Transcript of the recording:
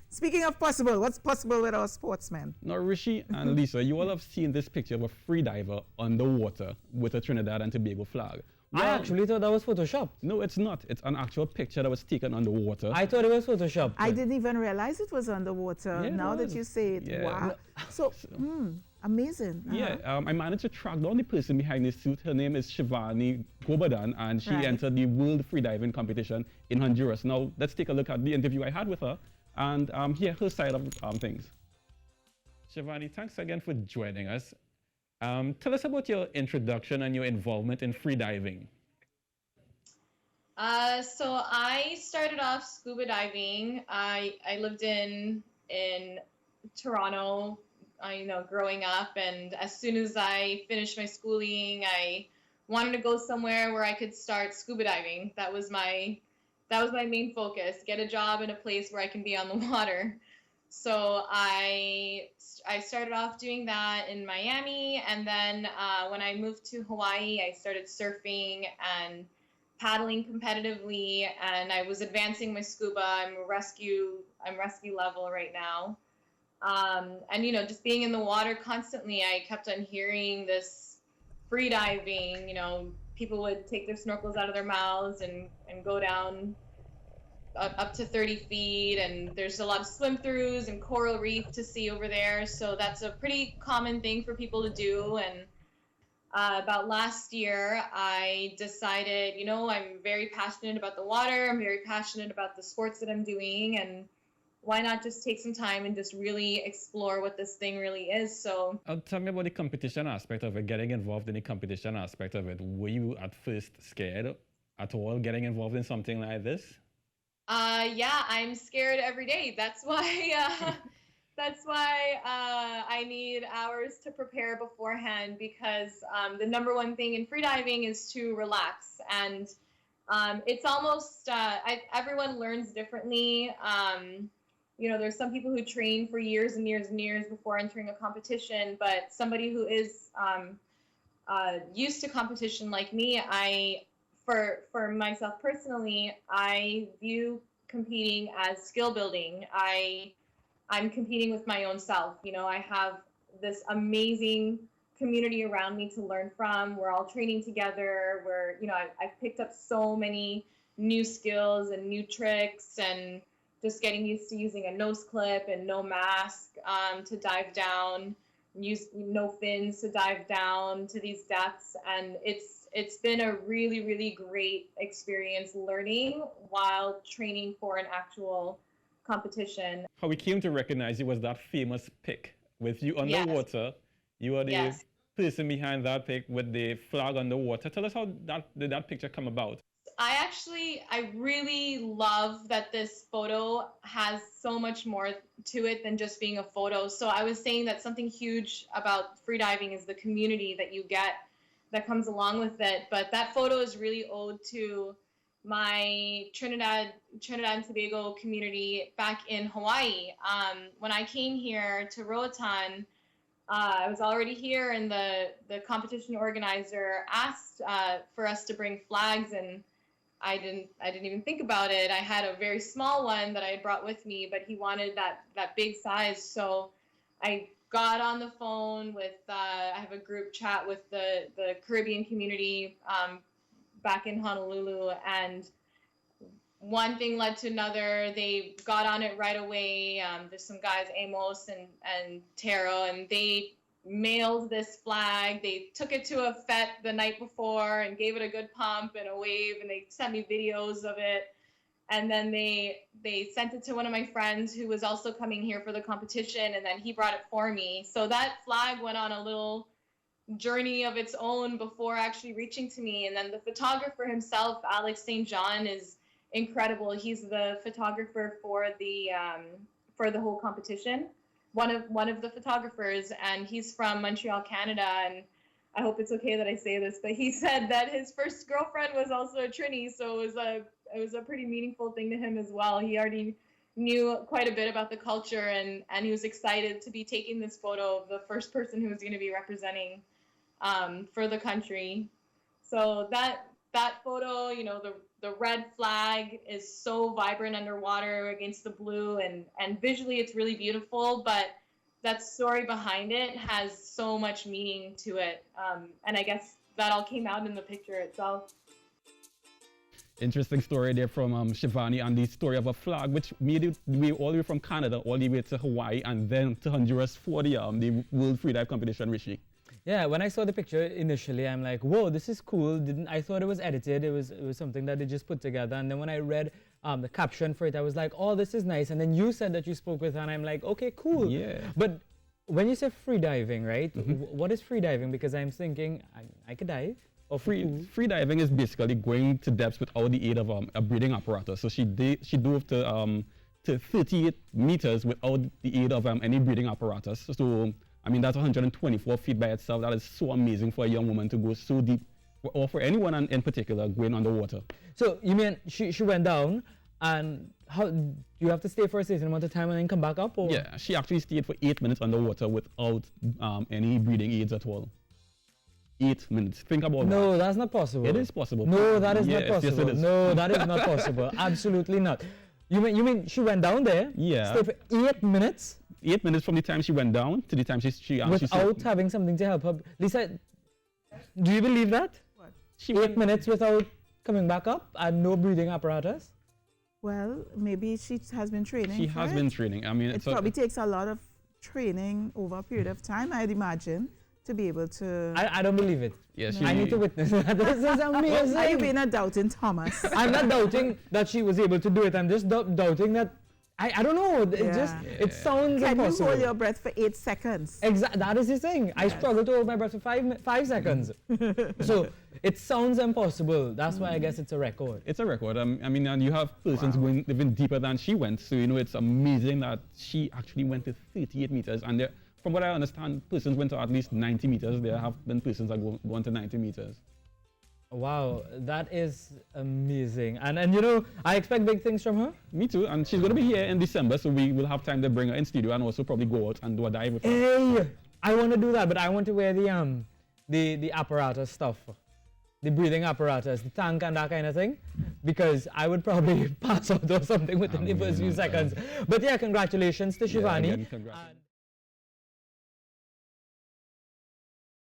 right. Speaking of possible, what's possible with our sportsmen? Now, Rishi and Lisa, you all have seen this picture of a freediver underwater with a Trinidad and Tobago flag. Well, I actually thought that was Photoshop. No, it's not. It's an actual picture that was taken underwater. I thought it was Photoshop. I didn't even realize it was underwater. Yeah, Now that you say it, yeah. wow. So, amazing. Yeah, I managed to track down the person behind this suit. Her name is Shivani Goberdhan, and she entered the World Freediving Competition in Honduras. Now, let's take a look at the interview I had with her and hear her side of things. Shivani, thanks again for joining us. Tell us about your introduction and your involvement in freediving. So I started off scuba diving. I lived in Toronto, growing up, and as soon as I finished my schooling, I wanted to go somewhere where I could start scuba diving. That was my main focus, get a job in a place where I can be on the water. So I started off doing that in Miami, and then when I moved to Hawaii, I started surfing and paddling competitively, and I was advancing my scuba. I'm rescue level right now. And just being in the water constantly, I kept on hearing this free diving. People would take their snorkels out of their mouths and go down up to 30 feet, and there's a lot of swim throughs and coral reef to see over there. So that's a pretty common thing for people to do. And about last year, I decided, I'm very passionate about the water. I'm very passionate about the sports that I'm doing, and why not just take some time and just really explore what this thing really is. So Tell me about the competition aspect of it, getting involved in the competition aspect of it. Were you at first scared at all getting involved in something like this? Yeah, I'm scared every day. That's why I need hours to prepare beforehand, because the number one thing in freediving is to relax. And it's almost, everyone learns differently. There's some people who train for years and years and years before entering a competition, but somebody who is used to competition like me, for myself personally, I view competing as skill building. I'm competing with my own self. I have this amazing community around me to learn from. We're all training together. I've picked up so many new skills and new tricks, and just getting used to using a nose clip and no mask to dive down, use no fins to dive down to these depths. And it's been a really, really great experience learning while training for an actual competition. How we came to recognize you was that famous pic with you underwater. Yes. You are the person behind that pic with the flag underwater. Tell us how did that picture come about? I really love that this photo has so much more to it than just being a photo. So I was saying that something huge about freediving is the community that you get that comes along with it. But that photo is really owed to my Trinidad and Tobago community back in Hawaii. When I came here to Roatan, I was already here, and the competition organizer asked for us to bring flags, and I didn't even think about it. I had a very small one that I had brought with me, but he wanted that big size. So I got on the phone with, I have a group chat with the Caribbean community back in Honolulu, and one thing led to another. They got on it right away. There's some guys, Amos and Taro, and they mailed this flag. They took it to a fete the night before and gave it a good pump and a wave, and they sent me videos of it. And then they sent it to one of my friends who was also coming here for the competition, and then he brought it for me. So that flag went on a little journey of its own before actually reaching to me. And then the photographer himself, Alex St. John, is incredible. He's the photographer for the whole competition. One of the photographers, and he's from Montreal, Canada, and I hope it's okay that I say this, but he said that his first girlfriend was also a Trini, so it was a pretty meaningful thing to him as well. He already knew quite a bit about the culture, and he was excited to be taking this photo of the first person who was going to be representing for the country. So that photo, the red flag is so vibrant underwater against the blue, and visually it's really beautiful, but that story behind it has so much meaning to it. And I guess that all came out in the picture itself. Interesting story there from Shivani, and the story of a flag which made it way all the way from Canada all the way to Hawaii and then to Honduras for the World Freedive Competition, Rishi. Yeah, when I saw the picture initially, I'm like, whoa, this is cool. I thought it was edited. It was something that they just put together. And then when I read the caption for it, I was like, oh, this is nice. And then you said that you spoke with her, and I'm like, okay, cool. Yeah. But when you say free diving, right? What is free diving? Because I'm thinking I could dive. Or Free diving is basically going to depths without the aid of a breathing apparatus. So she dove to 38 meters without the aid of any breathing apparatus. So I mean, that's 124 feet by itself. That is so amazing for a young woman to go so deep, or for anyone in particular going underwater. So you mean she went down, and how do you have to stay for a certain amount of time and then come back up? Or? Yeah, she actually stayed for 8 minutes underwater without any breathing aids at all. 8 minutes. Think about that. No, that's not possible. It is possible. No, that is not Yes, possible. yes, it is. No, that is not possible. Absolutely not. You mean she went down there? Yeah. Stayed for 8 minutes? 8 minutes from the time she went down to the time she without having something to help her. Lisa, do you believe that? What? She 8 minutes without coming back up and no breathing apparatus? Well, maybe she has been training. She has been training. I mean, it probably takes a lot of training over a period of time, I'd imagine, to be able to. I don't believe it. Yes, I need to witness that. This is amazing. Are you being a doubting Thomas? I'm not doubting that she was able to do it. I'm just doubting that. I don't know. It sounds Can impossible. you hold your breath for 8 seconds? Exactly. That is the thing. Yes. I struggle to hold my breath for 5 seconds. So it sounds impossible. That's why I guess it's a record. It's a record. I mean, and you have persons going even deeper than she went. So, you know, it's amazing that she actually went to 38 meters. And there, from what I understand, persons went to at least 90 meters. There have been persons that gone to 90 meters. Wow, that is amazing. And you know, I expect big things from her. Me too. And she's going to be here in December, so we will have time to bring her in studio and also probably go out and do a dive with her. Hey, I want to do that, but I want to wear the apparatus stuff. The breathing apparatus, the tank and that kind of thing, because I would probably pass out or something within the first few seconds. But yeah, congratulations to Shivani. Yeah, again, congrats.